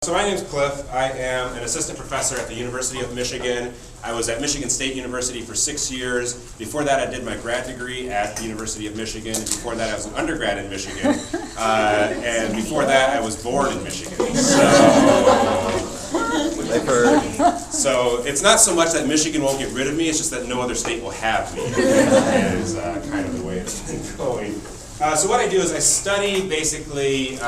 So my name is Cliff. I am an assistant professor at the University of Michigan. I was at Michigan State University for 6 years. Before that, I did my grad degree at the University of Michigan. Before that, I was an undergrad in Michigan. And before that, I was born in Michigan. So it's not so much that Michigan won't get rid of me, it's just that no other state will have me. That is kind of the way it's been going. So what I do is I study basically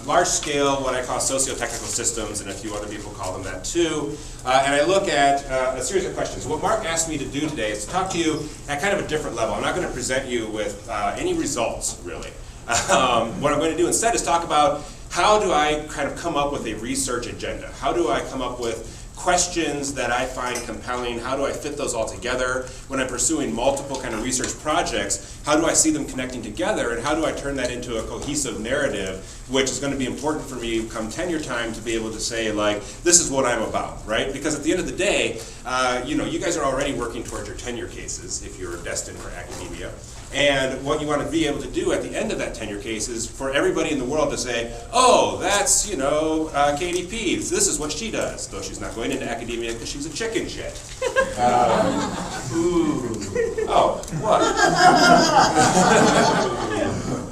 large-scale, what I call socio-technical systems, and a few other people call them that too. And I look at a series of questions. What Mark asked me to do today is to talk to you at kind of a different level. I'm not going to present you with any results, really. What I'm going to do instead is talk about how do I kind of come up with a research agenda? How do I come up with questions that I find compelling? How do I fit those all together? When I'm pursuing multiple kind of research projects, how do I see them connecting together, and how do I turn that into a cohesive narrative, which is going to be important for me come tenure time to be able to say, like, this is what I'm about, right? Because at the end of the day, you guys are already working towards your tenure cases if you're destined for academia. And what you want to be able to do at the end of that tenure case is for everybody in the world to say, oh, that's, Katie Peeves, this is what she does, though she's not going into academia because she's a chicken shit. Oh, what?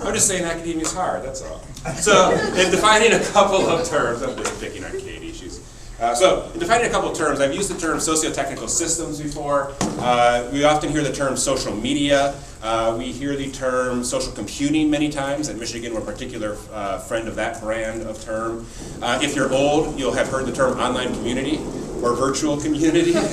I'm just saying academia is hard, that's all. So, in defining a couple of terms, I'm just picking on Katie. So, in defining a couple of terms, I've used the term socio-technical systems before. We often hear the term social media. We hear the term social computing many times. At Michigan, we're a particular friend of that brand of term. If you're old, you'll have heard the term online community or virtual community a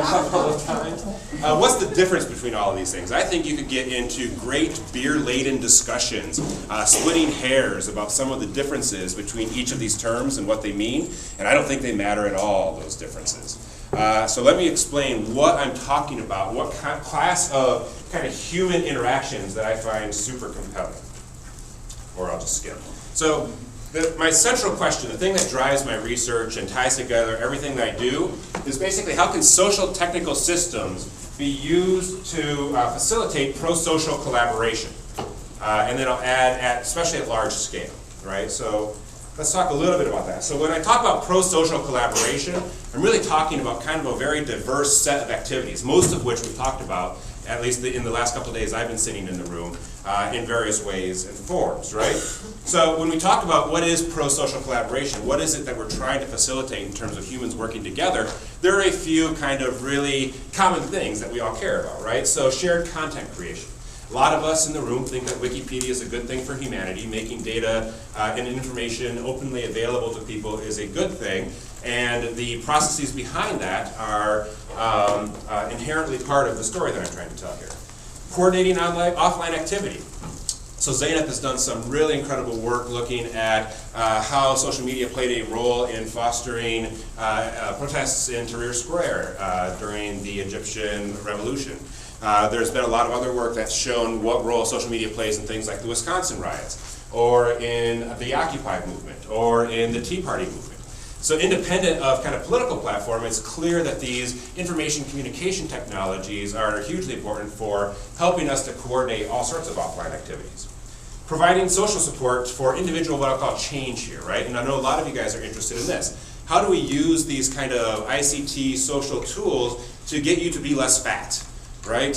couple of times. What's the difference between all of these things? I think you could get into great beer-laden discussions, splitting hairs about some of the differences between each of these terms and what they mean, and I don't think they matter at all, those differences. So let me explain what I'm talking about, what class of kind of human interactions that I find super compelling. Or I'll just skip. So my central question, the thing that drives my research and ties together everything that I do, is basically how can social technical systems be used to facilitate pro-social collaboration? And then I'll add, especially at large scale, right? So let's talk a little bit about that. So when I talk about pro-social collaboration, I'm really talking about kind of a very diverse set of activities, most of which we've talked about, at least in the last couple of days I've been sitting in the room, in various ways and forms, right? So when we talk about what is pro-social collaboration, what is it that we're trying to facilitate in terms of humans working together, there are a few kind of really common things that we all care about, right? So shared content creation. A lot of us in the room think that Wikipedia is a good thing for humanity. Making data and information openly available to people is a good thing, and the processes behind that are inherently part of the story that I'm trying to tell here. Coordinating offline activity. So Zainab has done some really incredible work looking at how social media played a role in fostering protests in Tahrir Square during the Egyptian Revolution. There's been a lot of other work that's shown what role social media plays in things like the Wisconsin riots, or in the Occupy movement, or in the Tea Party movement. So independent of kind of political platform, it's clear that these information communication technologies are hugely important for helping us to coordinate all sorts of offline activities. Providing social support for individual, what I'll call change here, right? And I know a lot of you guys are interested in this. How do we use these kind of ICT social tools to get you to be less fat, right?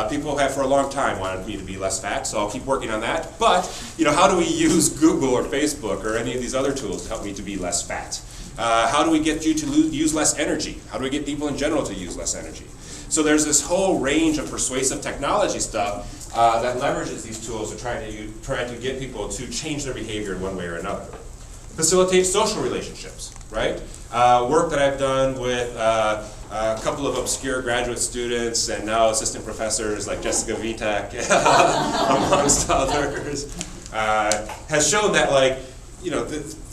People have for a long time wanted me to be less fat, so I'll keep working on that. But, how do we use Google or Facebook or any of these other tools to help me to be less fat? How do we get you to use less energy? How do we get people in general to use less energy? So there's this whole range of persuasive technology stuff that leverages these tools to try to get people to change their behavior in one way or another. Facilitate social relationships, right? Work that I've done with a couple of obscure graduate students and now assistant professors like Jessica Vitek, amongst others, has shown that,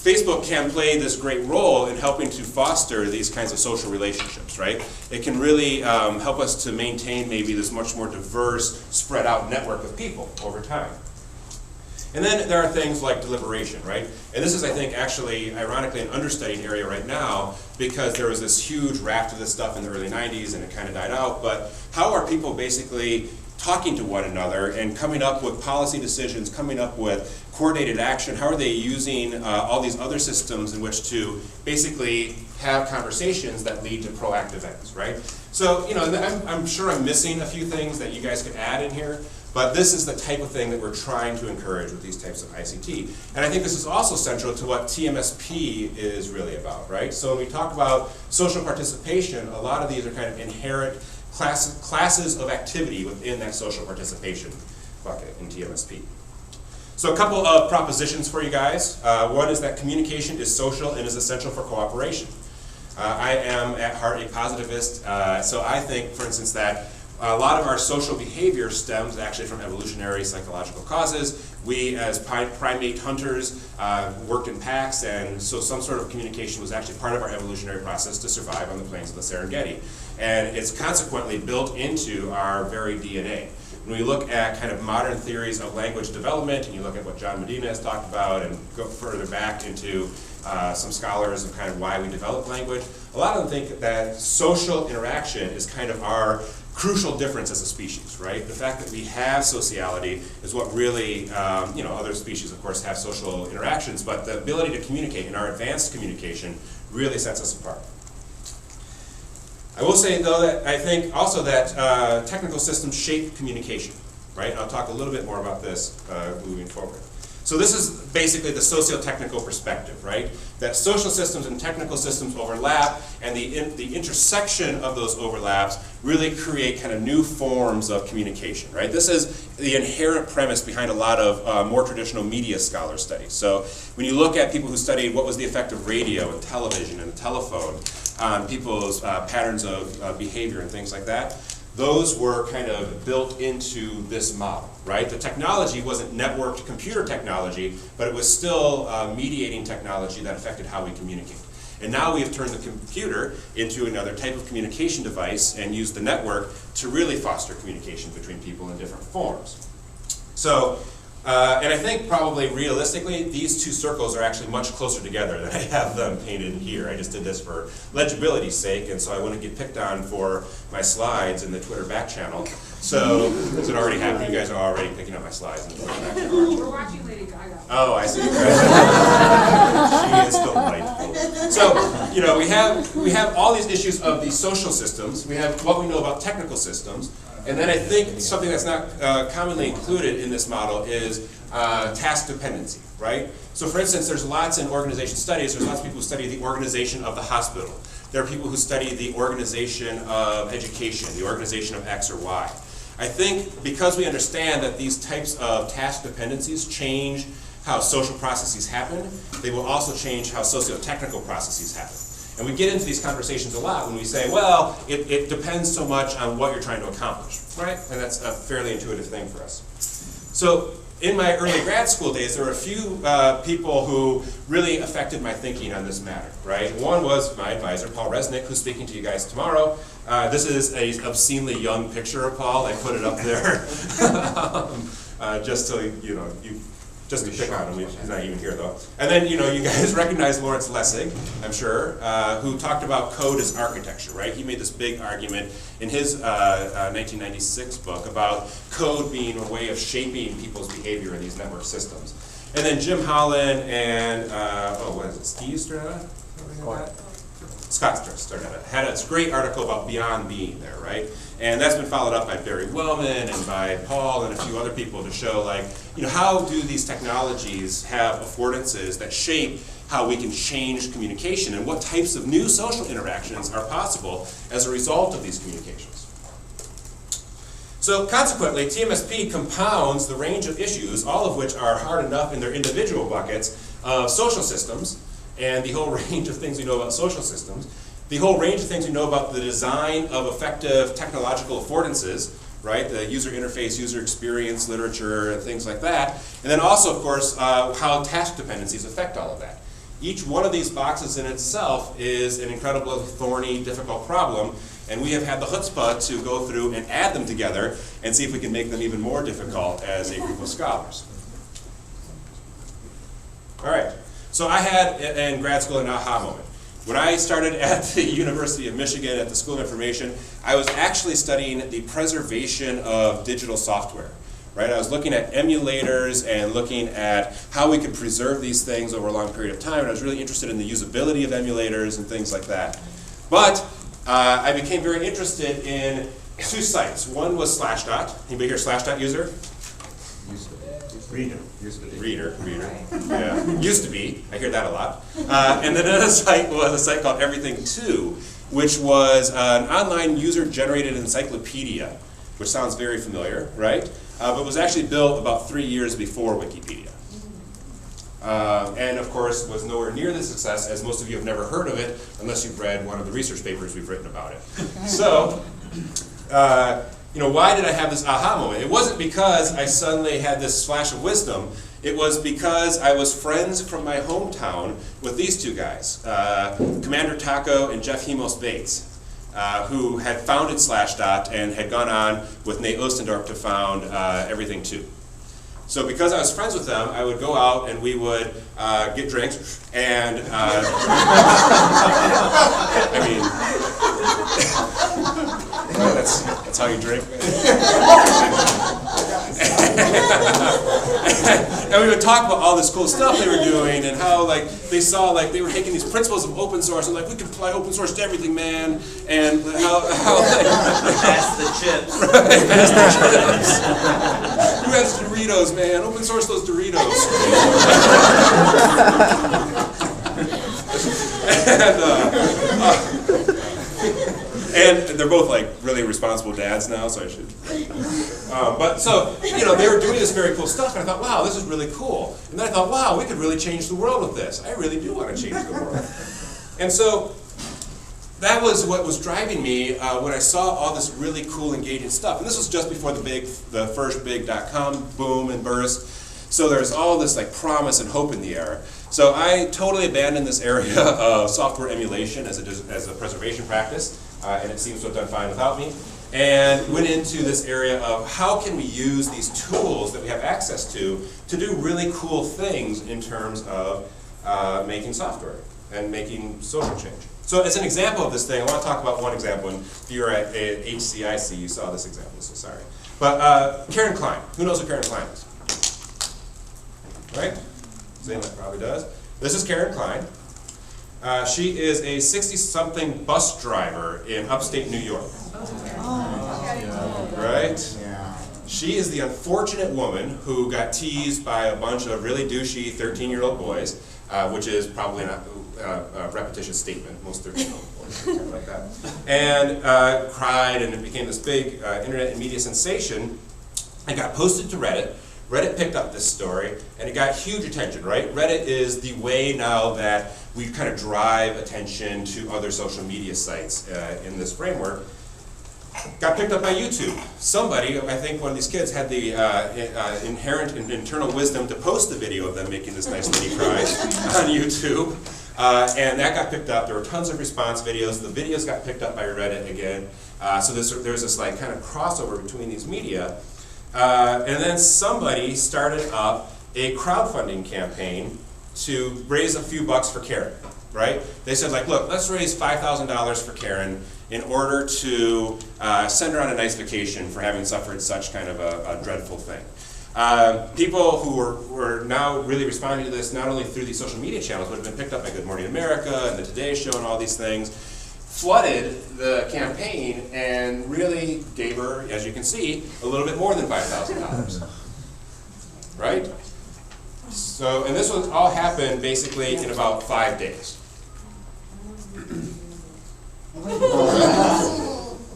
Facebook can play this great role in helping to foster these kinds of social relationships, right? It can really help us to maintain maybe this much more diverse, spread out network of people over time. And then there are things like deliberation, right? And this is, I think, actually, ironically, an understudied area right now, because there was this huge raft of this stuff in the early 90s and it kind of died out. But how are people basically talking to one another and coming up with policy decisions, coming up with coordinated action? How are they using all these other systems in which to basically have conversations that lead to proactive ends, right? So, you know, I'm sure I'm missing a few things that you guys could add in here, but this is the type of thing that we're trying to encourage with these types of ICT. And I think this is also central to what TMSP is really about, right? So when we talk about social participation, a lot of these are kind of inherent classes of activity within that social participation bucket in TMSP. So a couple of propositions for you guys. One is that communication is social and is essential for cooperation. I am at heart a positivist, so I think, for instance, that a lot of our social behavior stems actually from evolutionary psychological causes. We, as primate hunters, worked in packs, and so some sort of communication was actually part of our evolutionary process to survive on the plains of the Serengeti. And it's consequently built into our very DNA. When we look at kind of modern theories of language development, and you look at what John Medina has talked about, and go further back into some scholars of kind of why we develop language, a lot of them think that social interaction is kind of our crucial difference as a species, right? The fact that we have sociality is what really, you know, other species, of course, have social interactions, but the ability to communicate and our advanced communication really sets us apart. I will say, though, that I think also that technical systems shape communication, right? I'll talk a little bit more about this moving forward. So this is basically the socio-technical perspective, right? That social systems and technical systems overlap, and the intersection of those overlaps really create kind of new forms of communication, right? This is the inherent premise behind a lot of more traditional media scholar studies. So when you look at people who studied what was the effect of radio and television and the telephone on people's patterns of behavior and things like that, those were kind of built into this model, right? The technology wasn't networked computer technology, but it was still mediating technology that affected how we communicate. And now we have turned the computer into another type of communication device and used the network to really foster communication between people in different forms. So, and I think probably realistically, these two circles are actually much closer together than I have them painted here. I just did this for legibility's sake, and so I wouldn't get picked on for my slides in the Twitter back channel. So, has it already happened? You guys are already picking up my slides in the Twitter back channel. We're watching Lady Gaga. Oh, I see. She is delightful. So, you know, we have all these issues of these social systems. We have what we know about technical systems. And then I think something that's not commonly included in this model is task dependency, right? So for instance, there's lots in organization studies, there's lots of people who study the organization of the hospital. There are people who study the organization of education, the organization of X or Y. I think because we understand that these types of task dependencies change how social processes happen, they will also change how socio-technical processes happen. And we get into these conversations a lot when we say, well, it depends so much on what you're trying to accomplish, right? And that's a fairly intuitive thing for us. So in my early grad school days, there were a few people who really affected my thinking on this matter, right? One was my advisor, Paul Resnick, who's speaking to you guys tomorrow. This is an obscenely young picture of Paul. I put it up there just so you know, just to pick on him. He's not even here though. And then, you know, you guys recognize Lawrence Lessig, I'm sure, who talked about code as architecture, right? He made this big argument in his 1996 book about code being a way of shaping people's behavior in these network systems. And then Jim Holland and, what is it, Steve Sternetta? Scott Sternetta had a great article about beyond being there, right? And that's been followed up by Barry Wellman and by Paul and a few other people to show, like, you know, how do these technologies have affordances that shape how we can change communication and what types of new social interactions are possible as a result of these communications. So consequently, TMSP compounds the range of issues, all of which are hard enough in their individual buckets of social systems, and the whole range of things we know about social systems, the whole range of things we know about the design of effective technological affordances, right? The user interface, user experience, literature, and things like that. And then also, of course, how task dependencies affect all of that. Each one of these boxes in itself is an incredibly thorny, difficult problem, and we have had the chutzpah to go through and add them together and see if we can make them even more difficult as a group of scholars. All right. So I had in grad school an aha moment. When I started at the University of Michigan at the School of Information, I was actually studying the preservation of digital software, right? I was looking at emulators and looking at how we could preserve these things over a long period of time, and I was really interested in the usability of emulators and things like that. But I became very interested in two sites. One was Slashdot. Anybody here Slashdot user? Reader. Reader. Yeah. Used to be. I hear that a lot. And then another site was a site called Everything2, which was an online user-generated encyclopedia, which sounds very familiar, right? But was actually built about 3 years before Wikipedia. And of course was nowhere near the success, as most of you have never heard of it unless you've read one of the research papers we've written about it. So, why did I have this aha moment? It wasn't because I suddenly had this flash of wisdom. It was because I was friends from my hometown with these two guys, Commander Taco and Jeff Hemos Bates, who had founded Slashdot and had gone on with Nate Ostendorf to found Everything2. So because I was friends with them, I would go out and we would get drinks, and I mean, that's how you drink. And we would talk about all this cool stuff they were doing, and how they saw they were taking these principles of open source and we can apply open source to everything, man. And how pass the chips. Right, pass the chips. Who has Doritos, man? Open source those Doritos. And they're both really responsible dads now, so I should. But so, they were doing this very cool stuff, and I thought, wow, this is really cool. And then I thought, wow, we could really change the world with this. I really do want to change the world. And so that was what was driving me when I saw all this really cool, engaging stuff. And this was just before the first big .com boom and burst. So there's all this promise and hope in the air. So I totally abandoned this area of software emulation as a preservation practice. And it seems to have done fine without me, and went into this area of how can we use these tools that we have access to do really cool things in terms of making software and making social change. So as an example of this thing, I want to talk about one example, and if you were at HCIC, you saw this example, so sorry. But Karen Klein, who knows who Karen Klein is? Right? Zane probably does. This is Karen Klein. She is a 60-something bus driver in upstate New York. Right? Yeah. She is the unfortunate woman who got teased by a bunch of really douchey 13-year-old boys, which is probably not a repetitious statement. Most 13-year-old boys are kind of like that. And cried, and it became this big internet and media sensation, and got posted to Reddit. Reddit picked up this story, and it got huge attention, right? Reddit is the way now that we kind of drive attention to other social media sites in this framework. Got picked up by YouTube. Somebody, I think one of these kids, had the inherent and internal wisdom to post the video of them making this nice lady cry on YouTube. And that got picked up. There were tons of response videos. The videos got picked up by Reddit again. So there's this kind of crossover between these media. And then somebody started up a crowdfunding campaign to raise a few bucks for Karen, right? They said look, let's raise $5,000 for Karen in order to send her on a nice vacation for having suffered such kind of a dreadful thing. People who were now really responding to this, not only through these social media channels, but have been picked up by Good Morning America and the Today Show and all these things, flooded the campaign and really gave her, as you can see, a little bit more than $5,000. Right? So, and this was all happened basically in about 5 days.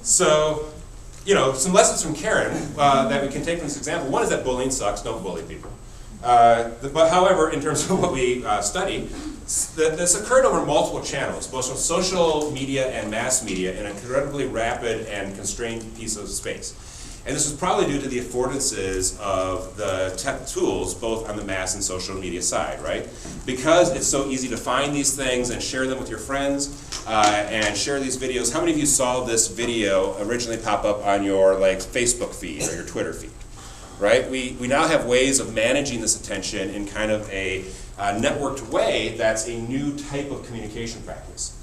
So, some lessons from Karen that we can take from this example. One is that bullying sucks. Don't bully people. But however, in terms of what we study, this occurred over multiple channels, both social media and mass media, in an incredibly rapid and constrained piece of space. And this was probably due to the affordances of the tech tools, both on the mass and social media side, right? Because it's so easy to find these things and share them with your friends and share these videos. How many of you saw this video originally pop up on your Facebook feed or your Twitter feed? Right? We now have ways of managing this attention in kind of a networked way that's a new type of communication practice.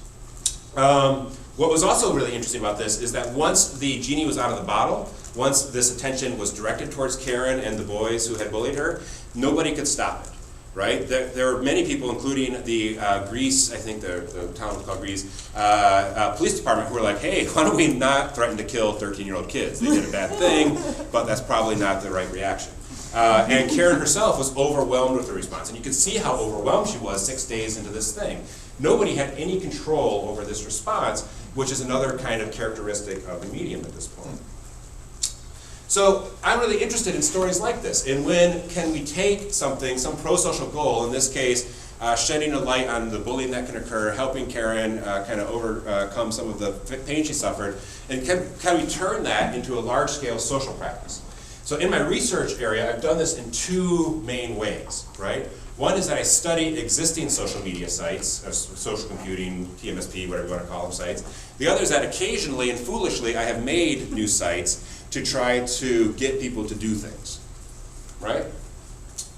What was also really interesting about this is that once the genie was out of the bottle, once this attention was directed towards Karen and the boys who had bullied her, nobody could stop it, right? There were many people, including the Greece, I think the town was called Greece, police department who were like, hey, why don't we not threaten to kill 13-year-old kids? They did a bad thing, but that's probably not the right reaction. And Karen herself was overwhelmed with the response. And you can see how overwhelmed she was 6 days into this thing. Nobody had any control over this response, which is another kind of characteristic of the medium at this point. So I'm really interested in stories like this, and when can we take something, some pro-social goal, in this case, shedding a light on the bullying that can occur, helping Karen kind of overcome some of the pain she suffered, and can we turn that into a large-scale social practice? So in my research area, I've done this in two main ways, right? One is that I study existing social media sites, social computing, TMSP, whatever you want to call them, sites. The other is that occasionally and foolishly I have made new sites to try to get people to do things, right?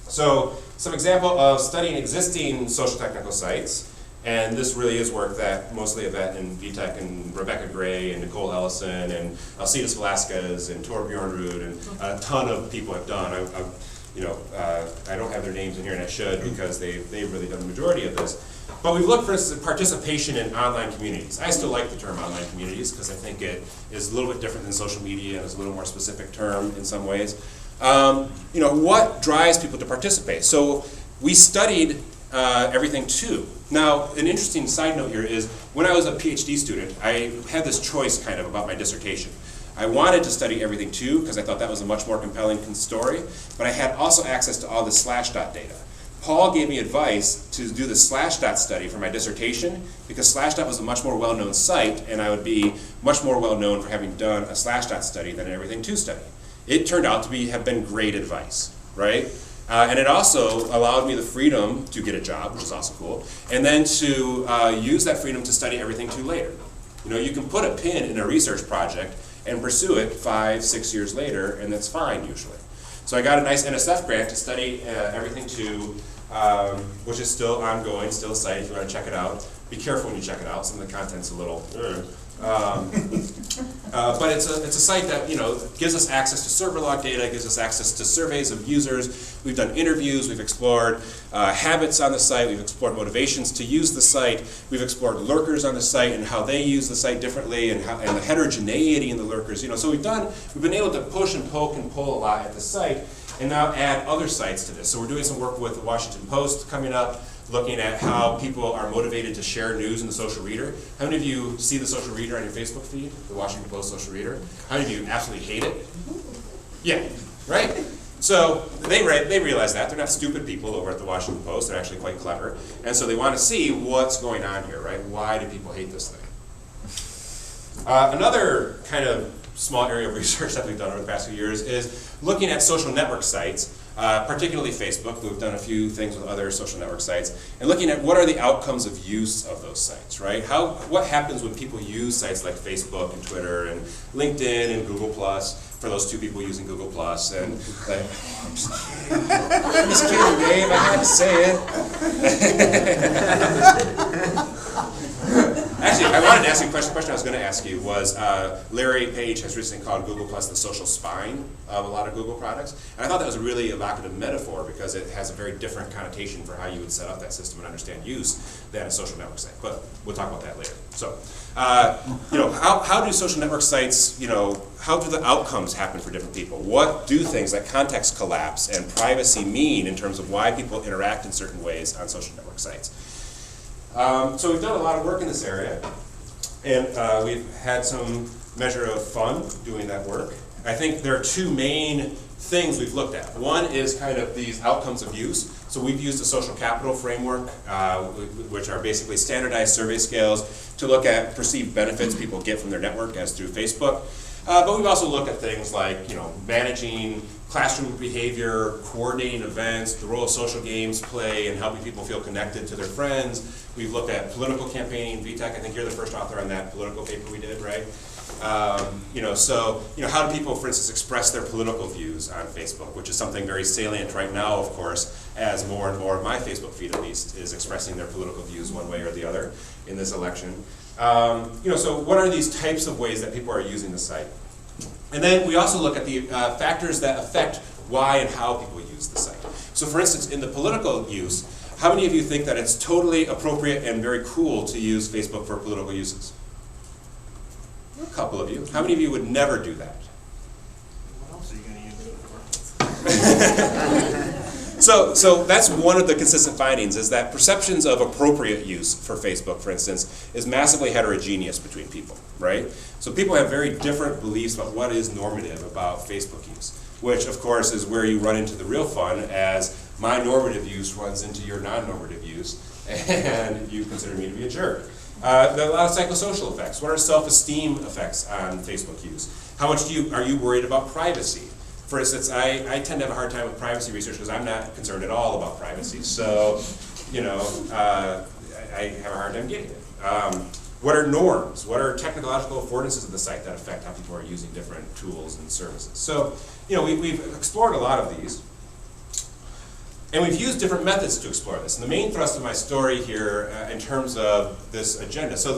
So some example of studying existing social technical sites, and this really is work that mostly Yvette and Vitek and Rebecca Gray and Nicole Ellison and Alcides Velasquez and Torbjorn Ruud and a ton of people have done. I don't have their names in here, and I should, because they've really done the majority of this. But we've looked for participation in online communities. I still like the term online communities because I think it is a little bit different than social media and is a little more specific term in some ways. What drives people to participate? So we studied everything too. Now, an interesting side note here is when I was a PhD student, I had this choice kind of about my dissertation. I wanted to study everything too because I thought that was a much more compelling story, but I had also access to all the Slashdot data. Paul gave me advice to do the Slashdot study for my dissertation because Slashdot was a much more well-known site, and I would be much more well-known for having done a Slashdot study than an Everything 2 study. It turned out to have been great advice, right? And it also allowed me the freedom to get a job, which is also cool, and then to use that freedom to study Everything 2 later. You can put a pin in a research project and pursue it 5-6 years later, and that's fine usually. So I got a nice NSF grant to study Everything 2, which is still ongoing, still a site if you want to check it out. Be careful when you check it out, some of the content's a little but it's a site that gives us access to server log data, gives us access to surveys of users. We've done interviews, we've explored habits on the site, we've explored motivations to use the site, we've explored lurkers on the site and how they use the site differently and the heterogeneity in the lurkers. So we've been able to push and poke and pull a lot at the site and now add other sites to this. So we're doing some work with the Washington Post coming up, looking at how people are motivated to share news in the social reader. How many of you see the social reader on your Facebook feed, the Washington Post social reader? How many of you absolutely hate it? Yeah, right? So they realize that. They're not stupid people over at the Washington Post. They're actually quite clever. And so they want to see what's going on here, right? Why do people hate this thing? Another kind of small area of research that we've done over the past few years is looking at social network sites, particularly Facebook. We've done a few things with other social network sites, and looking at what are the outcomes of use of those sites, right? What happens when people use sites like Facebook and Twitter and LinkedIn and Google+, for those two people using Google+, and like, I'm just kidding, Dave, I had to say it. Actually, I wanted to ask you a question. The question I was going to ask you was, Larry Page has recently called Google Plus the social spine of a lot of Google products. And I thought that was a really evocative metaphor because it has a very different connotation for how you would set up that system and understand use than a social network site. But we'll talk about that later. So, how do social network sites, how do the outcomes happen for different people? What do things like context collapse and privacy mean in terms of why people interact in certain ways on social network sites? So we've done a lot of work in this area, and we've had some measure of fun doing that work. I think there are two main things we've looked at. One is kind of these outcomes of use. So we've used a social capital framework, which are basically standardized survey scales to look at perceived benefits people get from their network as through Facebook. But we've also looked at things like, managing classroom behavior, coordinating events, the role of social games play in helping people feel connected to their friends. We've looked at political campaigning. Vitek, I think you're the first author on that political paper we did, right? How do people, for instance, express their political views on Facebook, which is something very salient right now, of course, as more and more of my Facebook feed, at least, is expressing their political views one way or the other in this election. So what are these types of ways that people are using the site? And then we also look at the factors that affect why and how people use the site. So for instance, in the political use, how many of you think that it's totally appropriate and very cool to use Facebook for political uses? A couple of you. How many of you would never do that? What else are you going to use it for? So that's one of the consistent findings, is that perceptions of appropriate use for Facebook, for instance, is massively heterogeneous between people, right? So people have very different beliefs about what is normative about Facebook use, which of course is where you run into the real fun, as my normative use runs into your non-normative use, and you consider me to be a jerk. There are a lot of psychosocial effects. What are self-esteem effects on Facebook use? How much are you worried about privacy? For instance, I tend to have a hard time with privacy research because I'm not concerned at all about privacy. So, I have a hard time getting it. What are norms? What are technological affordances of the site that affect how people are using different tools and services? So, we've explored a lot of these. And we've used different methods to explore this. And the main thrust of my story here in terms of this agenda, so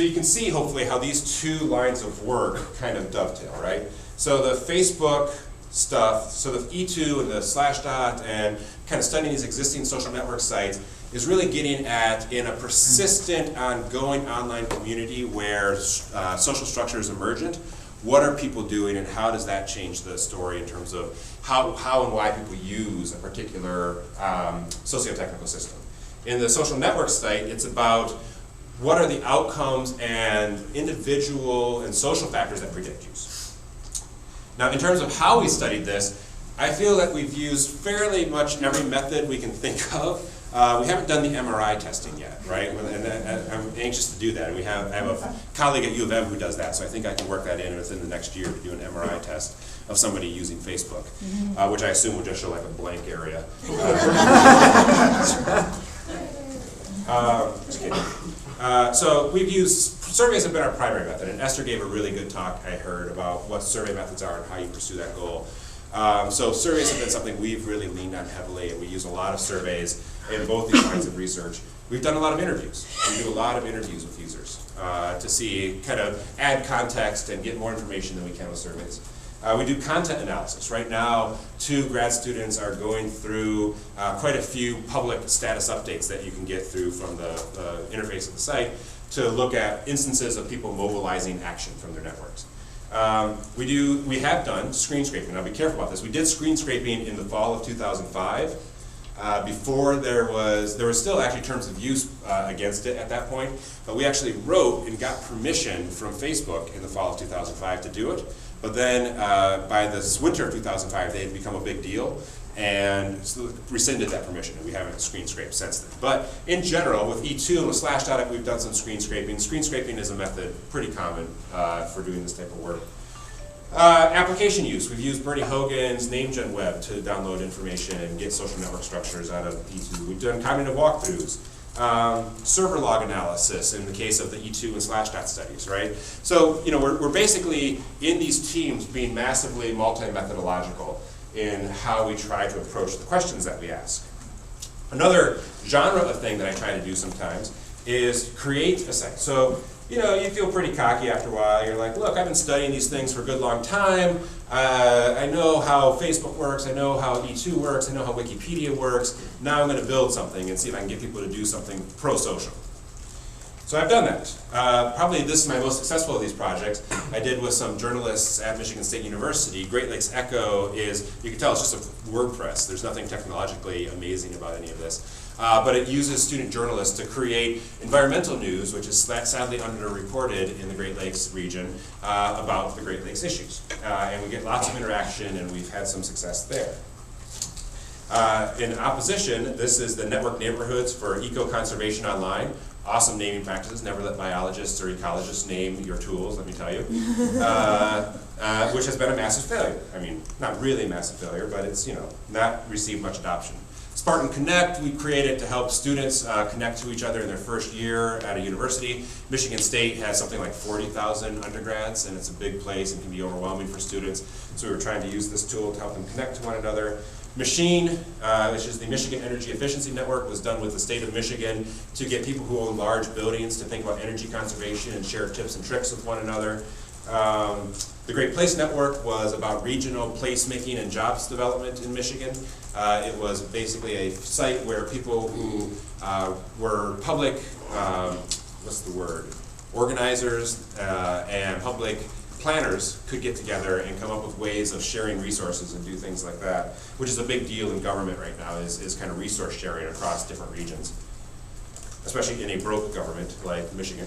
you can see hopefully how these two lines of work kind of dovetail, right? So the Facebook stuff, so the E2 and the /dot and kind of studying these existing social network sites is really getting at, in a persistent, ongoing online community where social structure is emergent, what are people doing and how does that change the story in terms of how and why people use a particular socio-technical system. In the social network site, it's about what are the outcomes and individual and social factors that predict use. Now, in terms of how we studied this, I feel that we've used fairly much every method we can think of. We haven't done the MRI testing yet, right? And I'm anxious to do that. And I have a colleague at U of M who does that, so I think I can work that in within the next year to do an MRI test of somebody using Facebook, which I assume will just show like a blank area. Just kidding. So we've used, surveys have been our primary method, and Esther gave a really good talk, I heard, about what survey methods are and how you pursue that goal. So surveys have been something we've really leaned on heavily, and we use a lot of surveys in both these kinds of research. We've done a lot of interviews. We do a lot of interviews with users to see, kind of add context and get more information than we can with surveys. We do content analysis. Right now, 2 grad students are going through quite a few public status updates that you can get through from the interface of the site to look at instances of people mobilizing action from their networks. We have done screen scraping. Now be careful about this. We did screen scraping in the fall of 2005. Before there was still actually terms of use against it at that point, but we actually wrote and got permission from Facebook in the fall of 2005 to do it. But then by this winter of 2005, they had become a big deal and so rescinded that permission, and we haven't screen scraped since then. But in general, with E2 and with /dot, we've done some screen scraping. Screen scraping is a method pretty common for doing this type of work. Application use. We've used Bernie Hogan's NameGen web to download information and get social network structures out of E2. We've done cognitive walkthroughs, server log analysis in the case of the E2 and /dot studies, right? So, we're basically in these teams being massively multi-methodological in how we try to approach the questions that we ask. Another genre of thing that I try to do sometimes is create a site. So, you feel pretty cocky after a while. You're like, look, I've been studying these things for a good long time. I know how Facebook works. I know how E2 works. I know how Wikipedia works. Now I'm going to build something and see if I can get people to do something pro-social. So I've done that. Probably this is my most successful of these projects. I did with some journalists at Michigan State University. Great Lakes Echo is, you can tell it's just a WordPress. There's nothing technologically amazing about any of this. But it uses student journalists to create environmental news, which is sadly underreported in the Great Lakes region, about the Great Lakes issues. And we get lots of interaction, and we've had some success there. In opposition, this is the Network Neighborhoods for Eco-Conservation Online. Awesome naming practices. Never let biologists or ecologists name your tools, let me tell you. Which has been a massive failure. I mean, not really a massive failure, but it's, not received much adoption. Spartan Connect, we created to help students connect to each other in their first year at a university. Michigan State has something like 40,000 undergrads, and it's a big place and can be overwhelming for students. So we were trying to use this tool to help them connect to one another. Machine, which is the Michigan Energy Efficiency Network, was done with the state of Michigan to get people who own large buildings to think about energy conservation and share tips and tricks with one another. The Great Place Network was about regional placemaking and jobs development in Michigan. It was basically a site where people who were public, organizers and public planners could get together and come up with ways of sharing resources and do things like that, which is a big deal in government right now, is kind of resource sharing across different regions, especially in a broke government like Michigan.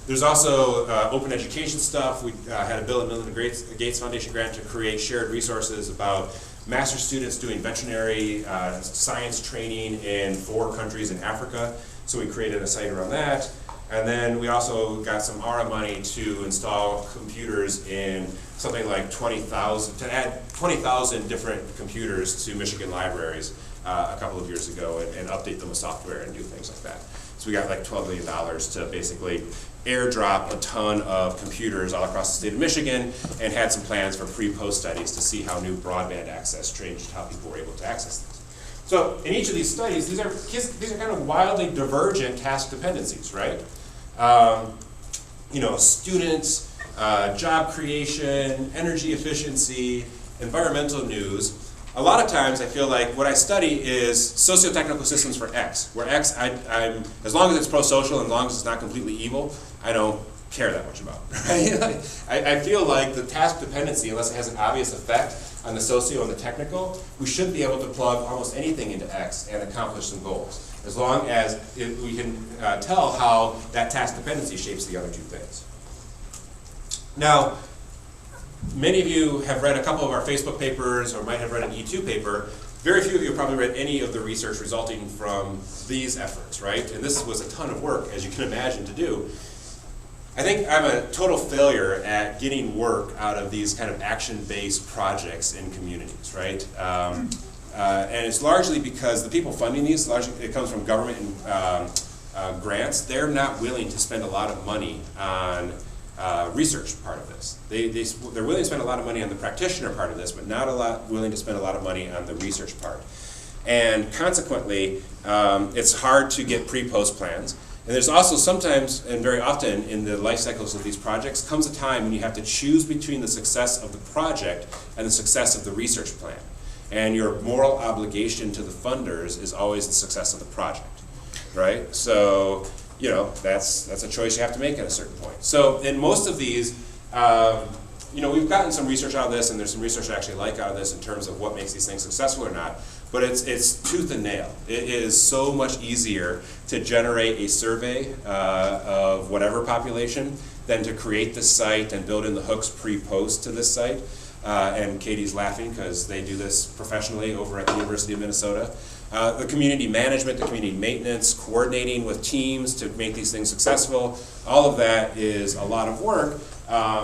There's also open education stuff. We had a Bill and Melinda Gates Foundation grant to create shared resources about master's students doing veterinary science training in 4 countries in Africa. So we created a site around that. And then we also got some ARA money to install computers in something like 20,000, to add 20,000 different computers to Michigan libraries a couple of years ago and update them with software and do things like that. So we got like $12 million to basically airdrop a ton of computers all across the state of Michigan, and had some plans for pre-post studies to see how new broadband access changed how people were able to access things. So in each of these studies, these are kind of wildly divergent task dependencies, right? Students, job creation, energy efficiency, environmental news. A lot of times I feel like what I study is socio-technical systems for X, where X, I'm as long as it's pro-social and as long as it's not completely evil, I don't care that much about, right? I feel like the task dependency, unless it has an obvious effect on the socio and the technical, we should be able to plug almost anything into X and accomplish some goals, as long as we can tell how that task dependency shapes the other two things. Now, many of you have read a couple of our Facebook papers or might have read an E2 paper. Very few of you have probably read any of the research resulting from these efforts, right? And this was a ton of work, as you can imagine, to do. I think I'm a total failure at getting work out of these kind of action-based projects in communities, right? And it's largely because the people funding these, largely it comes from government and grants. They're not willing to spend a lot of money on research part of this. They're willing to spend a lot of money on the practitioner part of this, but not willing to spend a lot of money on the research part. And consequently, it's hard to get pre-post plans. And there's also sometimes, and very often in the life cycles of these projects, comes a time when you have to choose between the success of the project and the success of the research plan. And your moral obligation to the funders is always the success of the project, right? So, that's a choice you have to make at a certain point. So in most of these, we've gotten some research out of this, and there's some research I actually like out of this in terms of what makes these things successful or not. But it's tooth and nail. It is so much easier to generate a survey of whatever population than to create this site and build in the hooks pre-post to this site. And Katie's laughing because they do this professionally over at the University of Minnesota. The community management, the community maintenance, coordinating with teams to make these things successful, all of that is a lot of work.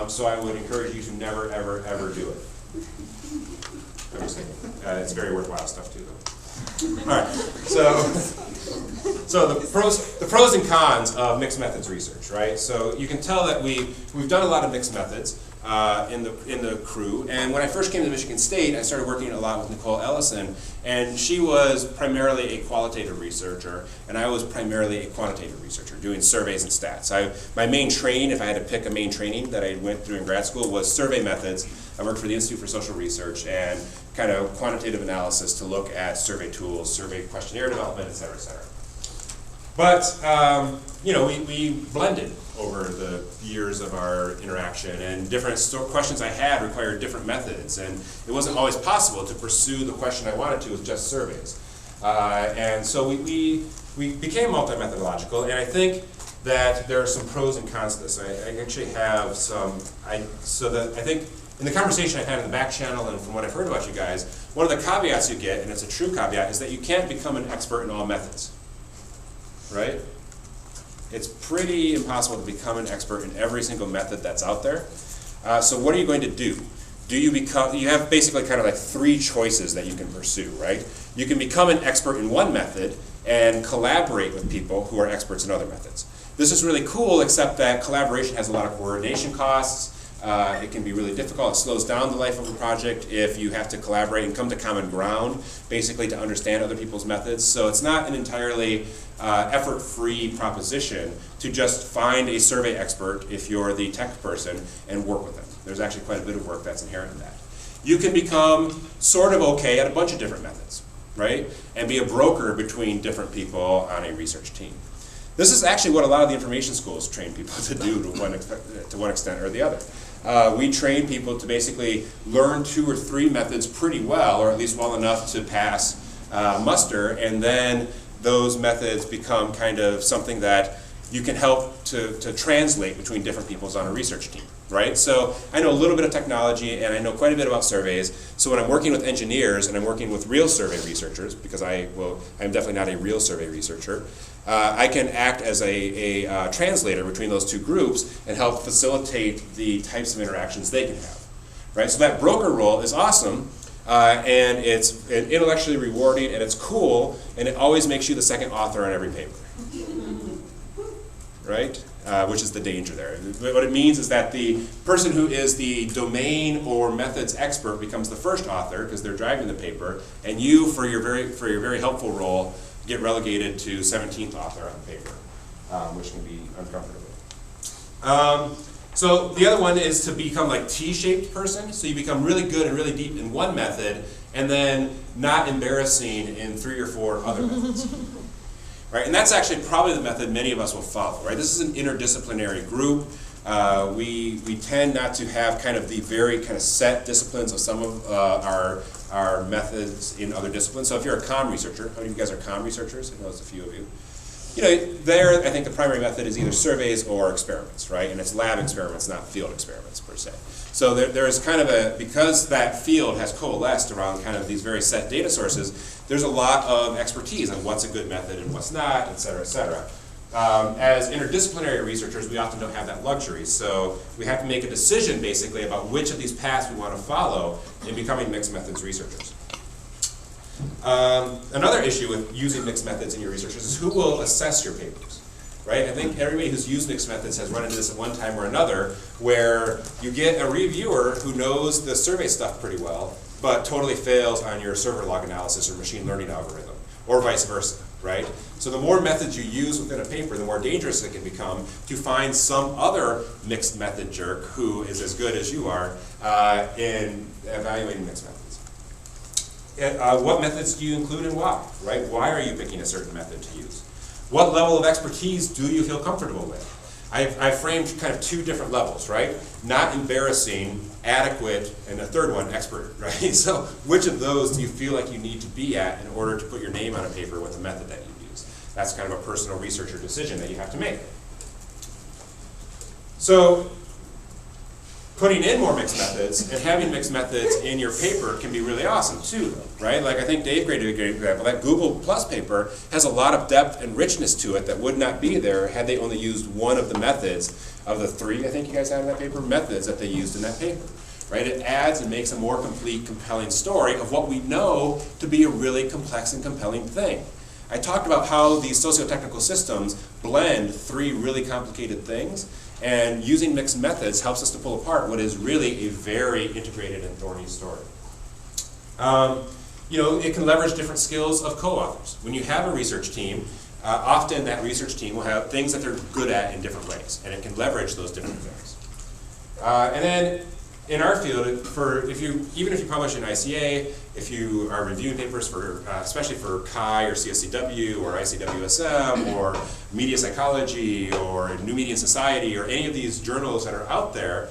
So I would encourage you to never, ever, ever do it. I'm just kidding. It's very worthwhile stuff too, though. All right. So the pros and cons of mixed methods research, right? So you can tell that we've done a lot of mixed methods in the crew. And when I first came to Michigan State, I started working a lot with Nicole Ellison, and she was primarily a qualitative researcher, and I was primarily a quantitative researcher, doing surveys and stats. My main training, if I had to pick a main training that I went through in grad school, was survey methods. I worked for the Institute for Social Research and kind of quantitative analysis to look at survey tools, survey questionnaire development, et cetera, et cetera. But, we blended over the years of our interaction, and different questions I had required different methods, and it wasn't always possible to pursue the question I wanted to with just surveys. And so we became multi-methodological, and I think that there are some pros and cons to this. I actually have some, I think in the conversation I've had in the back channel and from what I've heard about you guys, one of the caveats you get, and it's a true caveat, is that you can't become an expert in all methods, right? It's pretty impossible to become an expert in every single method that's out there. So what are you going to do? you have basically kind of like 3 choices that you can pursue, right? You can become an expert in one method and collaborate with people who are experts in other methods. This is really cool, except that collaboration has a lot of coordination costs. It can be really difficult. It slows down the life of a project if you have to collaborate and come to common ground, basically to understand other people's methods. So it's not an entirely effort-free proposition to just find a survey expert if you're the tech person and work with them. There's actually quite a bit of work that's inherent in that. You can become sort of okay at a bunch of different methods, right? And be a broker between different people on a research team. This is actually what a lot of the information schools train people to do to one extent or the other. We train people to basically learn 2 or 3 methods pretty well, or at least well enough to pass muster, and then those methods become kind of something that you can help to translate between different peoples on a research team, right? So I know a little bit of technology and I know quite a bit about surveys, so when I'm working with engineers and I'm working with real survey researchers, because I'm definitely not a real survey researcher, I can act as a translator between those 2 groups and help facilitate the types of interactions they can have, right? So that broker role is awesome, and it's intellectually rewarding, and it's cool, and it always makes you the second author on every paper, right? Which is the danger there. What it means is that the person who is the domain or methods expert becomes the first author because they're driving the paper, and you, for your very helpful role, get relegated to 17th author on the paper, which can be uncomfortable. So the other one is to become like T-shaped person. So you become really good and really deep in one method, and then not embarrassing in 3 or 4 other methods. Right? And that's actually probably the method many of us will follow. Right? This is an interdisciplinary group. We tend not to have kind of the very kind of set disciplines of some of our methods in other disciplines. So if you're a comm researcher, how many of you guys are comm researchers? I know there's a few of you. You know, there I think the primary method is either surveys or experiments, right? And it's lab experiments, not field experiments per se. So there is kind of because that field has coalesced around kind of these very set data sources, there's a lot of expertise on what's a good method and what's not, et cetera, et cetera. As interdisciplinary researchers, we often don't have that luxury, so we have to make a decision basically about which of these paths we want to follow in becoming mixed methods researchers. Another issue with using mixed methods in your researchers is who will assess your papers, right? I think everybody who's used mixed methods has run into this at one time or another, where you get a reviewer who knows the survey stuff pretty well, but totally fails on your server log analysis or machine learning algorithm, or vice versa, right? So the more methods you use within a paper, the more dangerous it can become to find some other mixed method jerk who is as good as you are in evaluating mixed methods. What methods do you include and why, right? Why are you picking a certain method to use? What level of expertise do you feel comfortable with? I've framed kind of 2 different levels, right? Not embarrassing, adequate, and a third one, expert, right? So which of those do you feel like you need to be at in order to put your name on a paper with a method that you use? That's kind of a personal researcher decision that you have to make. So putting in more mixed methods and having mixed methods in your paper can be really awesome too, right? Like I think Dave gave a great example. That Google Plus paper has a lot of depth and richness to it that would not be there had they only used one of the methods of the 3, I think you guys have in that paper, methods that they used in that paper, right? It adds and makes a more complete, compelling story of what we know to be a really complex and compelling thing. I talked about how these socio-technical systems blend 3 really complicated things, and using mixed methods helps us to pull apart what is really a very integrated and thorny story. You know, it can leverage different skills of co-authors. When you have a research team, often that research team will have things that they're good at in different ways, and it can leverage those different things. And then in our field, even if you publish in ICA, if you are reviewing papers for, especially for Chi or CSCW or ICWSM or Media Psychology or New Media and Society or any of these journals that are out there,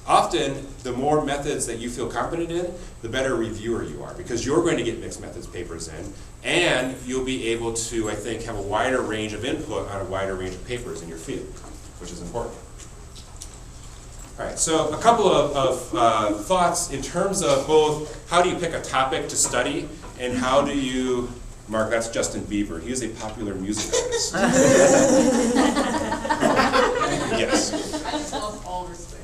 often the more methods that you feel competent in, the better reviewer you are, because you're going to get mixed methods papers in, and you'll be able to, I think, have a wider range of input on a wider range of papers in your field, which is important. All right, so a couple of thoughts in terms of both how do you pick a topic to study and how do you, Mark, that's Justin Bieber. He is a popular music artist. Yes. I love all respect.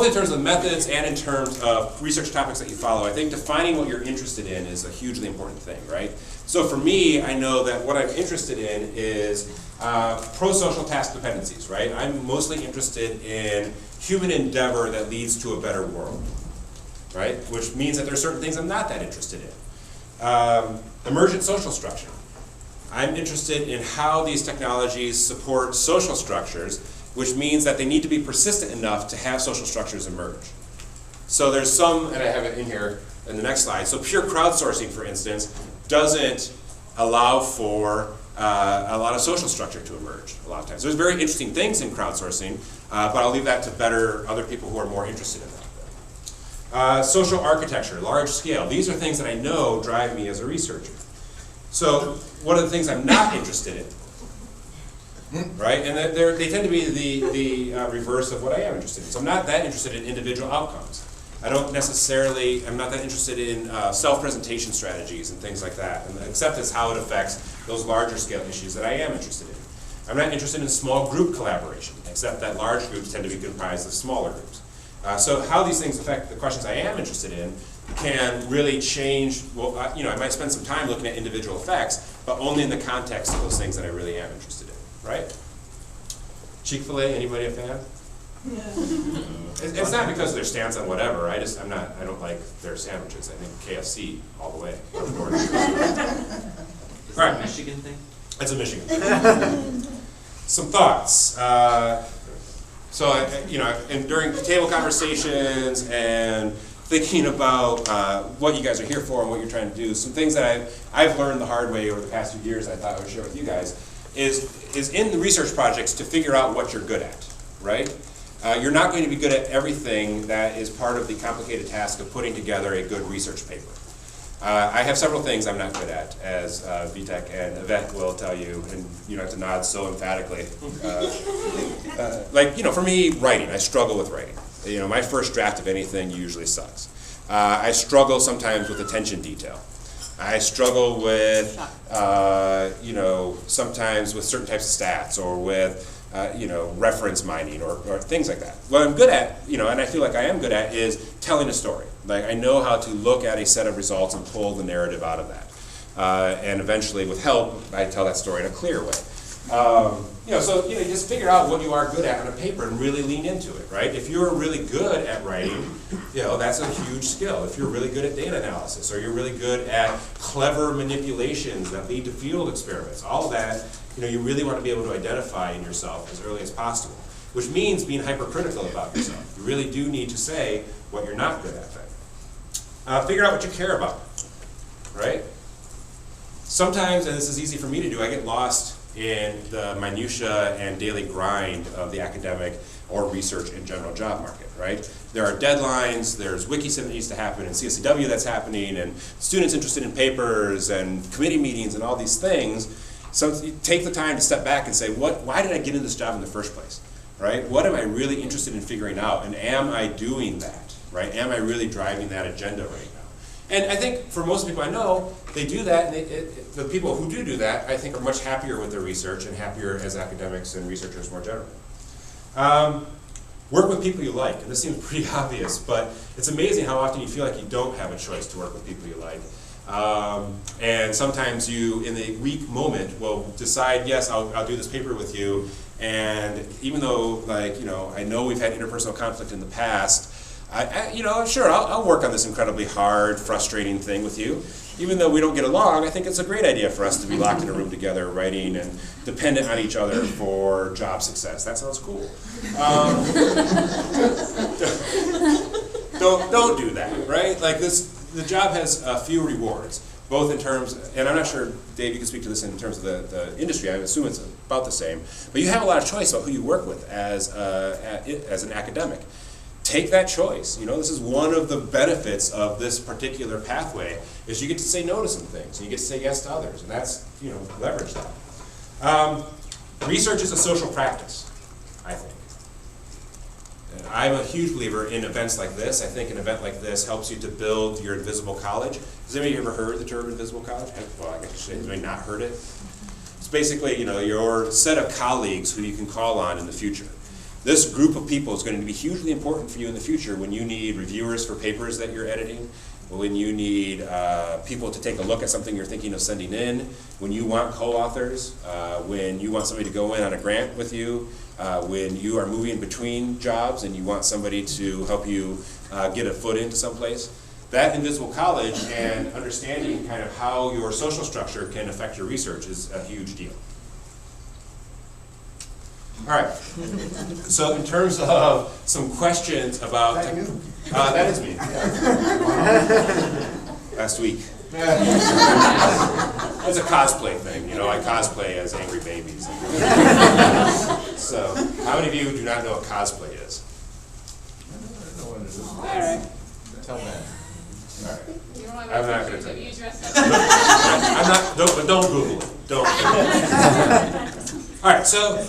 both in terms of methods and in terms of research topics that you follow, I think defining what you're interested in is a hugely important thing, right? So for me, I know that what I'm interested in is pro-social task dependencies, right? I'm mostly interested in human endeavor that leads to a better world, right? Which means that there are certain things I'm not that interested in. Emergent social structure. I'm interested in how these technologies support social structures, which means that they need to be persistent enough to have social structures emerge. So there's some, and I have it in here in the next slide, so pure crowdsourcing, for instance, doesn't allow for a lot of social structure to emerge a lot of times. There's very interesting things in crowdsourcing, but I'll leave that to better other people who are more interested in that. Social architecture, large scale. These are things that I know drive me as a researcher. So what are the things I'm not interested in? Right? And they tend to be the reverse of what I am interested in. So I'm not that interested in individual outcomes. I'm not that interested in self-presentation strategies and things like that, except as how it affects those larger scale issues that I am interested in. I'm not interested in small group collaboration, except that large groups tend to be comprised of smaller groups. So how these things affect the questions I am interested in can really change. Well, I might spend some time looking at individual effects, but only in the context of those things that I really am interested in, right? Chick-fil-A, anybody a fan? It's not because of their stance on whatever. I don't like their sandwiches. I think KFC all the way. Is All that right. a Michigan thing? It's a Michigan thing. Some thoughts. And during table conversations and thinking about what you guys are here for and what you're trying to do, some things that I've learned the hard way over the past few years I thought I would share with you guys is in the research projects to figure out what you're good at, right? You're not going to be good at everything that is part of the complicated task of putting together a good research paper. I have several things I'm not good at, as Vitek and Yvette will tell you, and you don't have to nod so emphatically. For me, writing, I struggle with writing. My first draft of anything usually sucks. I struggle sometimes with attention detail. I struggle with, sometimes with certain types of stats or with, reference mining or things like that. What I'm good at, and I feel like I am good at, is telling a story. Like I know how to look at a set of results and pull the narrative out of that. And eventually, with help, I tell that story in a clear way. You just figure out what you are good at on a paper and really lean into it, right? If you're really good at writing, that's a huge skill. If you're really good at data analysis, or you're really good at clever manipulations that lead to field experiments, all of that, you really want to be able to identify in yourself as early as possible, which means being hypercritical about yourself. You really do need to say what you're not good at. Figure out what you care about, right? Sometimes, and this is easy for me to do, I get lost in the minutia and daily grind of the academic or research and general job market, right? There are deadlines, there's WikiSim that needs to happen, and CSCW that's happening, and students interested in papers, and committee meetings, and all these things. So you take the time to step back and say, why did I get in this job in the first place, right? What am I really interested in figuring out, and am I doing that, right? Am I really driving that agenda right now? And I think for most people I know, they do that, and the people who do that, I think, are much happier with their research and happier as academics and researchers more generally. Work with people you like, and this seems pretty obvious, but it's amazing how often you feel like you don't have a choice to work with people you like. And sometimes you, in the weak moment, will decide, yes, I'll do this paper with you, and even though, I know we've had interpersonal conflict in the past, I'll work on this incredibly hard, frustrating thing with you. Even though we don't get along, I think it's a great idea for us to be locked in a room together writing and dependent on each other for job success. That sounds cool. Don't do that, right? The job has a few rewards, both in terms, and I'm not sure, Dave, you can speak to this in terms of the industry. I assume it's about the same. But you have a lot of choice about who you work with as an academic. Take that choice. This is one of the benefits of this particular pathway, is you get to say no to some things, and you get to say yes to others, and that's, leverage that. Research is a social practice, I think. And I'm a huge believer in events like this. I think an event like this helps you to build your invisible college. Has anybody ever heard the term invisible college? Well, I guess you may not heard it. It's basically, your set of colleagues who you can call on in the future. This group of people is going to be hugely important for you in the future when you need reviewers for papers that you're editing, when you need people to take a look at something you're thinking of sending in, when you want co-authors, when you want somebody to go in on a grant with you, when you are moving between jobs and you want somebody to help you get a foot into someplace. That invisible college and understanding kind of how your social structure can affect your research is a huge deal. All right, so in terms of some questions about... That you? That is me. Last week. It's a cosplay thing, you know, I cosplay as angry babies. So, how many of you do not know what cosplay is? Tell them. All right. You don't want I'm not to gonna tell you. you dress up. I'm not, but don't Google it. Don't. All right, so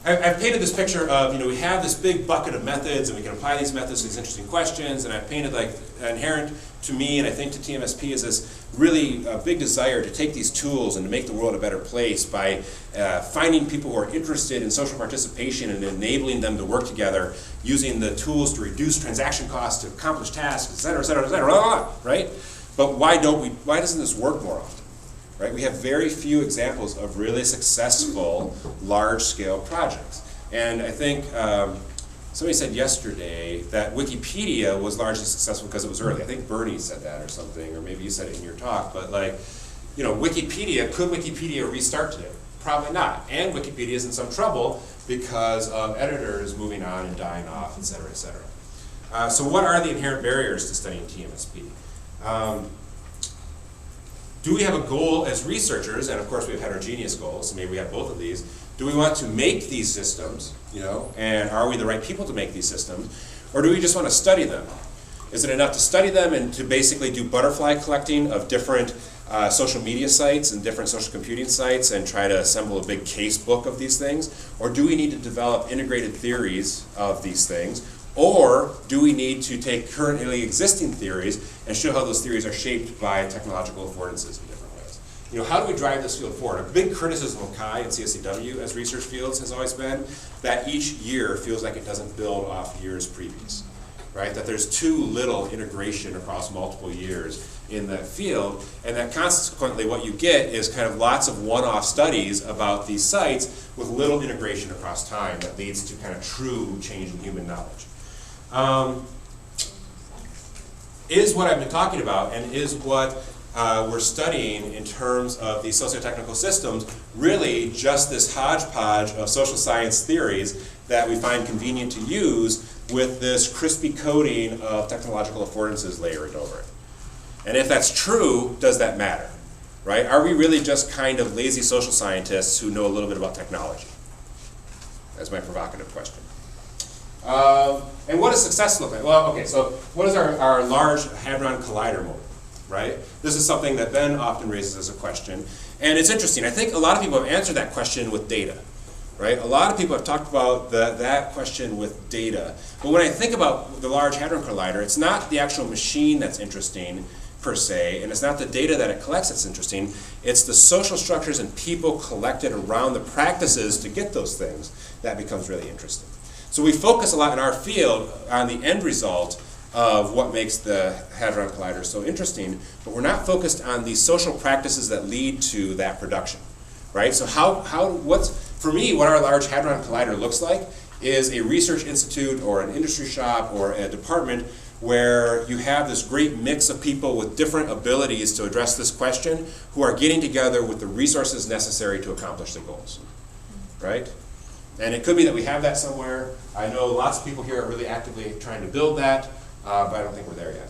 I've painted this picture of, you know, we have this big bucket of methods and we can apply these methods to these interesting questions, and I've painted like inherent to me and I think to TMSP is this really big desire to take these tools and to make the world a better place by finding people who are interested in social participation and enabling them to work together using the tools to reduce transaction costs, to accomplish tasks, et cetera, et cetera, et cetera, right? But why doesn't this work more often? Right? We have very few examples of really successful large-scale projects. And I think somebody said yesterday that Wikipedia was largely successful because it was early. I think Bernie said that or something, or maybe you said it in your talk. But like, you know, could Wikipedia restart today? Probably not. And Wikipedia is in some trouble because of editors moving on and dying off, et cetera, et cetera. So what are the inherent barriers to studying TMSP? Do we have a goal as researchers, and of course we have heterogeneous goals, so maybe we have both of these. Do we want to make these systems, you know, and are we the right people to make these systems? Or do we just want to study them? Is it enough to study them and to basically do butterfly collecting of different social media sites and different social computing sites and try to assemble a big case book of these things? Or do we need to develop integrated theories of these things? Or do we need to take currently existing theories and show how those theories are shaped by technological affordances in different ways? You know, how do we drive this field forward? A big criticism of CHI and CSCW as research fields has always been that each year feels like it doesn't build off years previous, right? That there's too little integration across multiple years in that field, and that consequently what you get is kind of lots of one-off studies about these sites with little integration across time that leads to kind of true change in human knowledge. Is what I've been talking about and is what we're studying in terms of these socio-technical systems really just this hodgepodge of social science theories that we find convenient to use with this crispy coating of technological affordances layered over it? And if that's true, does that matter? Right? Are we really just kind of lazy social scientists who know a little bit about technology? That's my provocative question. And what does success look like? Well, okay, so what is our Large Hadron Collider model, right? This is something that Ben often raises as a question. And it's interesting. I think a lot of people have answered that question with data, right? A lot of people have talked about that question with data. But when I think about the Large Hadron Collider, it's not the actual machine that's interesting per se, and it's not the data that it collects that's interesting. It's the social structures and people collected around the practices to get those things that becomes really interesting. So we focus a lot in our field on the end result of what makes the Hadron Collider so interesting, but we're not focused on the social practices that lead to that production, right? So for me, what our Large Hadron Collider looks like is a research institute or an industry shop or a department where you have this great mix of people with different abilities to address this question who are getting together with the resources necessary to accomplish the goals, right? And it could be that we have that somewhere. I know lots of people here are really actively trying to build that, but I don't think we're there yet.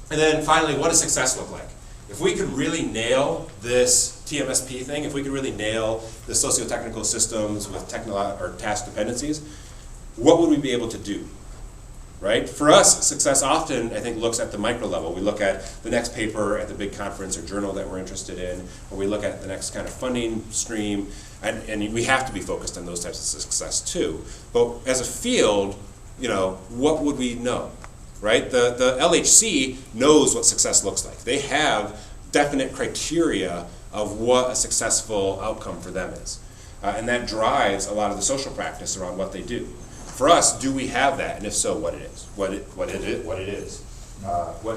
And then finally, what does success look like? If we could really nail this TMSP thing, if we could really nail the socio-technical systems with task dependencies, what would we be able to do? Right? For us, success often, I think, looks at the micro level. We look at the next paper at the big conference or journal that we're interested in, or we look at the next kind of funding stream, and we have to be focused on those types of success too. But as a field, you know, what would we know? Right? The LHC knows what success looks like. They have definite criteria of what a successful outcome for them is. and that drives a lot of the social practice around what they do. For us, do we have that, and if so, what it is? What is? What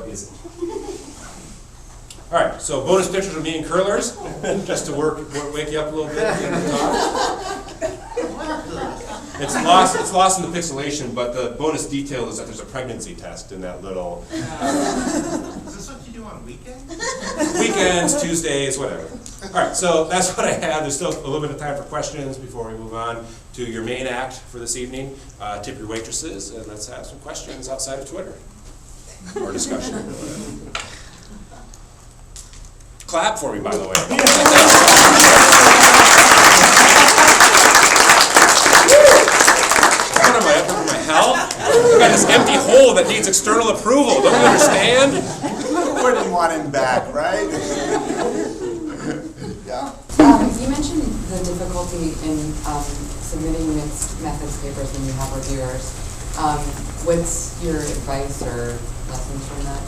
is it? All right, so bonus pictures of me and curlers, just to wake you up a little bit. It's lost in the pixelation, but the bonus detail is that there's a pregnancy test in that little. Is this what you do on weekends? Weekends, Tuesdays, whatever. All right, so that's what I have. There's still a little bit of time for questions before we move on to your main act for this evening. Tip your waitresses, and let's have some questions outside of Twitter or discussion. Clap for me, by the way. What am I, up over my health? I've got this empty hole that needs external approval. Don't you understand? We didn't want him back, right? Yeah. You mentioned the difficulty in submitting mixed methods papers when you have reviewers. What's your advice or lessons from that?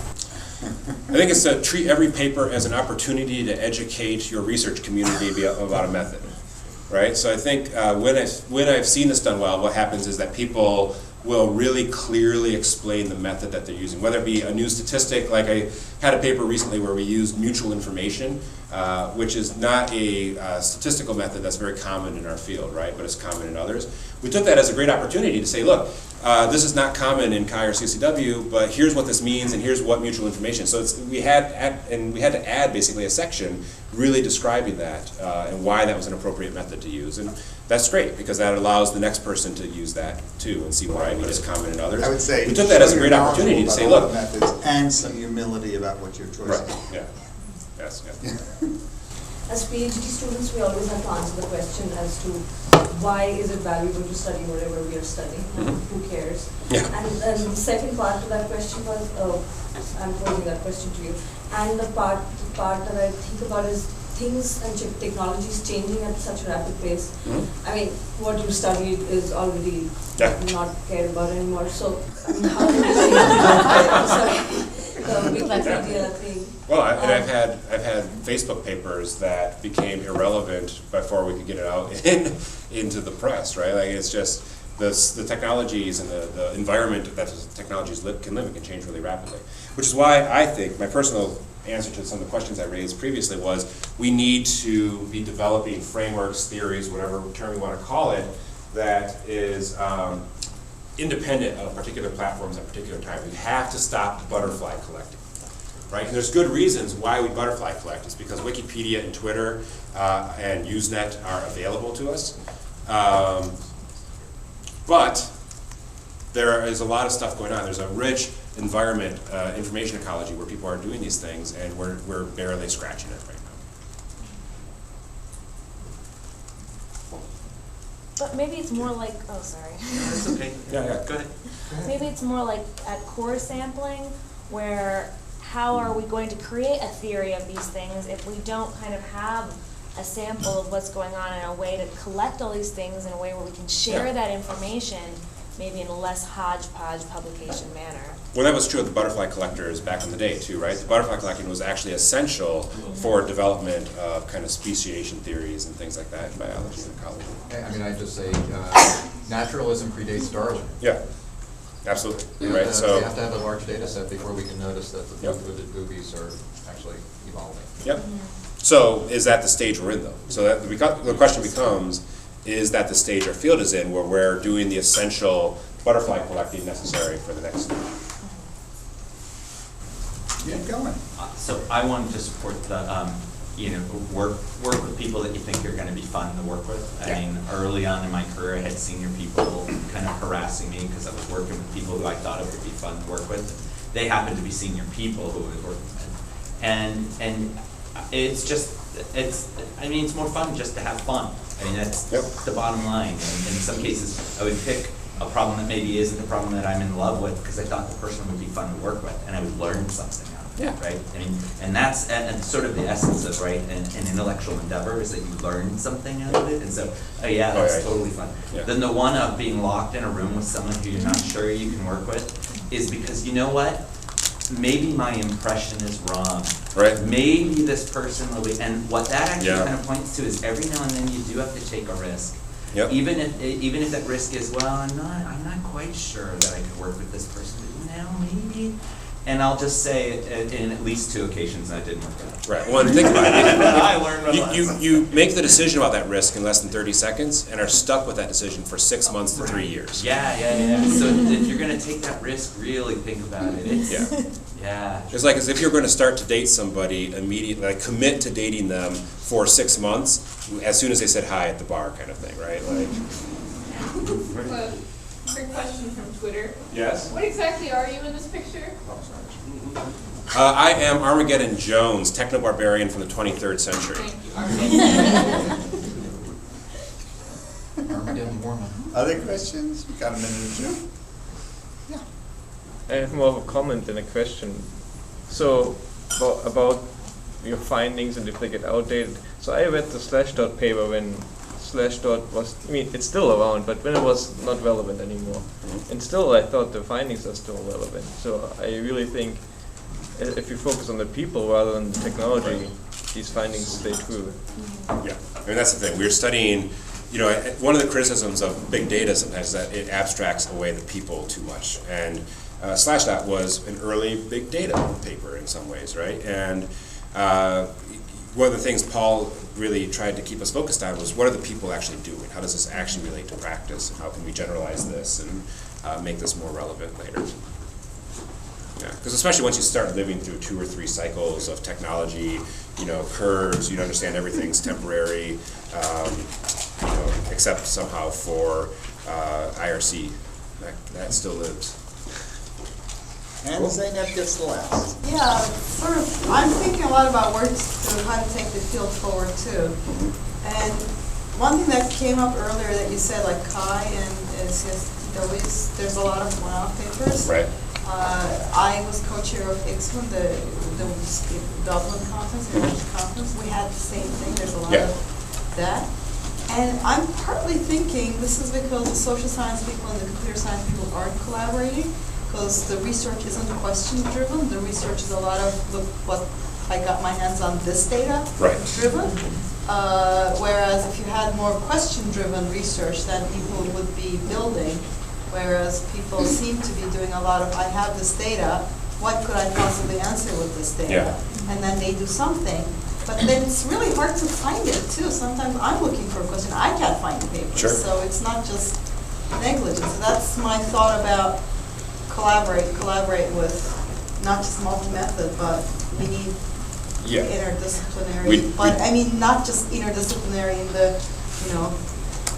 I think it's to treat every paper as an opportunity to educate your research community about a method, right? So I think when I've seen this done well, what happens is that people will really clearly explain the method that they're using, whether it be a new statistic, like I had a paper recently where we used mutual information, which is not a statistical method that's very common in our field, right, but it's common in others. We took that as a great opportunity to say, look, this is not common in Chi or CCW, but here's what this means and here's what mutual information. So we had to add basically a section really describing that and why that was an appropriate method to use. And that's great because that allows the next person to use that too and see why it is common in others. I would say we took that as a great opportunity to say, look, methods and some humility about what your choice right, is. yeah, yes, yeah. As PhD students, we always have to answer the question as to why is it valuable to study whatever we are studying, and who cares? Yeah. And the second part to that question was, I'm posing that question to you, and the part that I think about is things and technologies changing at such a rapid pace. Mm-hmm. I mean, what you studied is already not cared about anymore, so I mean, how do you the Wikipedia thing? Well, I've had Facebook papers that became irrelevant before we could get it out into the press, right? Like it's just the technologies and the environment that the technologies can live in can change really rapidly. Which is why I think my personal answer to some of the questions I raised previously was we need to be developing frameworks, theories, whatever term you want to call it, that is independent of particular platforms at particular times. We have to stop butterfly collecting. Right? And there's good reasons why we butterfly collect. It's because Wikipedia and Twitter and Usenet are available to us. But there is a lot of stuff going on. There's a rich environment, information ecology, where people are doing these things, and we're barely scratching it right now. But maybe it's more like, oh, sorry. It's okay. Yeah. Go ahead. Maybe it's more like at core sampling, where how are we going to create a theory of these things if we don't kind of have a sample of what's going on and a way to collect all these things in a way where we can share that information maybe in a less hodgepodge publication manner. Well, that was true of the butterfly collectors back in the day too, right? The butterfly collecting was actually essential for development of kind of speciation theories and things like that in biology and ecology. I mean, I'd just say naturalism predates Darwin. Yeah, absolutely. And, right. So we have to have a large data set before we can notice that the blue-footed boobies are actually evolving. Yep. So is that the stage we're in though? So that the question becomes, is that the stage our field is in where we're doing the essential butterfly collecting necessary for the next stage? Get going. So I wanted to support the, work with people that you think are going to be fun to work with. I mean, early on in my career, I had senior people kind of harassing me because I was working with people who I thought it would be fun to work with. They happened to be senior people who I was working with, and it's just, it's more fun just to have fun. I mean, that's the bottom line. And in some cases, I would pick a problem that maybe isn't the problem that I'm in love with because I thought the person would be fun to work with, and I would learn something out of it, right? I mean, and that's sort of the essence of, right, an intellectual endeavor is that you learn something out of it, and so, that's totally fun. Yeah. Then the one of being locked in a room with someone who you're not sure you can work with is because, you know what? maybe my impression is wrong. Right. Maybe this person will be, and what that actually Yeah. kind of points to is every now and then you do have to take a risk. Yep. Even if that risk is, well, I'm not quite sure that I could work with this person, but now maybe. And I'll just say, in at least 2 occasions, that didn't work out. Right, well, and think about it. I learned my lesson. You make the decision about that risk in less than 30 seconds and are stuck with that decision for 6 months to 3 years. Yeah. So if you're gonna take that risk, really think about it. Yeah. It's like as if you're going to start to date somebody immediately, like commit to dating them for 6 months as soon as they said hi at the bar, kind of thing, right? Like. Quick question from Twitter. Yes. What exactly are you in this picture? I am Armageddon Jones, techno-barbarian from the 23rd century. Thank you. Armageddon Mormon. Other questions? We got a minute or two? I have more of a comment than a question. So, about your findings and if they get outdated. So I read the Slashdot paper when Slashdot was, I mean, it's still around, but when it was not relevant anymore. And still I thought the findings are still relevant. So I really think if you focus on the people rather than the technology, these findings stay true. Yeah, I mean, that's the thing. We're studying, you know, one of the criticisms of big data sometimes is that it abstracts away the people too much. And Slashdot was an early big data paper in some ways, right? And one of the things Paul really tried to keep us focused on was what are the people actually doing? How does this actually relate to practice? And how can we generalize this and make this more relevant later? Yeah, because especially once you start living through 2 or 3 cycles of technology, you know, curves, you understand everything's temporary, you know, except somehow for IRC, that still lives. And Zainab gets the last. Yeah, sort of, I'm thinking a lot about where to, how to take the field forward too. And one thing that came up earlier that you said, like Kai and SSW12, there's a lot of one-off papers. Right. I was co-chair of IXMA, the Dublin conference, the International conference. We had the same thing. There's a lot of that. And I'm partly thinking this is because the social science people and the computer science people aren't collaborating, because the research isn't question-driven. The research is a lot of what I got my hands on this data driven. Whereas if you had more question-driven research, then people would be building. Whereas people seem to be doing a lot of, I have this data, what could I possibly answer with this data? Yeah. And then they do something. But then it's really hard to find it too. Sometimes I'm looking for a question, I can't find the paper. Sure. So it's not just negligence. So that's my thought about collaborate with not just multi-method, but we need interdisciplinary. I mean, not just interdisciplinary in the, you know,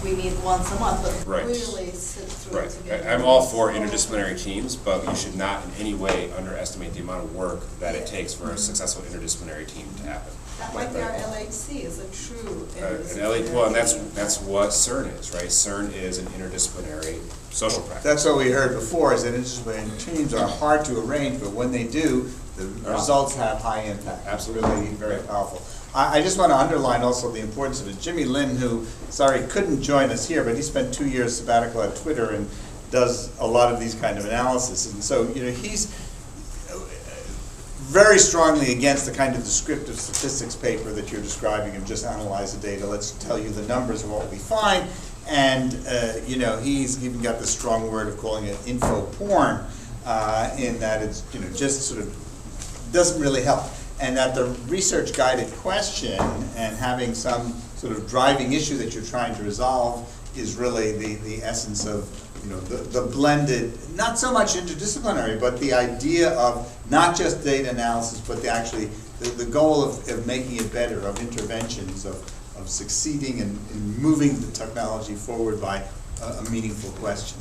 we meet once a month, but really sit through it together. I'm all for interdisciplinary teams, but you should not in any way underestimate the amount of work that it takes for a successful interdisciplinary team to happen. That might be our LHC, is a true interdisciplinary well, and that's what CERN is, right? CERN is an interdisciplinary social practice. That's what we heard before, is that interdisciplinary teams are hard to arrange, but when they do, the results have high impact. Absolutely. Really very powerful. I just want to underline also the importance of it. Jimmy Lin, who, sorry, couldn't join us here, but he spent 2 years sabbatical at Twitter and does a lot of these kind of analysis. And so, you know, he's very strongly against the kind of descriptive statistics paper that you're describing of just analyze the data, let's tell you the numbers of what we find. And, you know, he's even got the strong word of calling it info porn, in that it's, you know, just sort of doesn't really help. And that the research-guided question and having some sort of driving issue that you're trying to resolve is really the essence of, you know, the blended, not so much interdisciplinary, but the idea of not just data analysis, but the goal of making it better, of interventions, of succeeding and moving the technology forward by a meaningful question.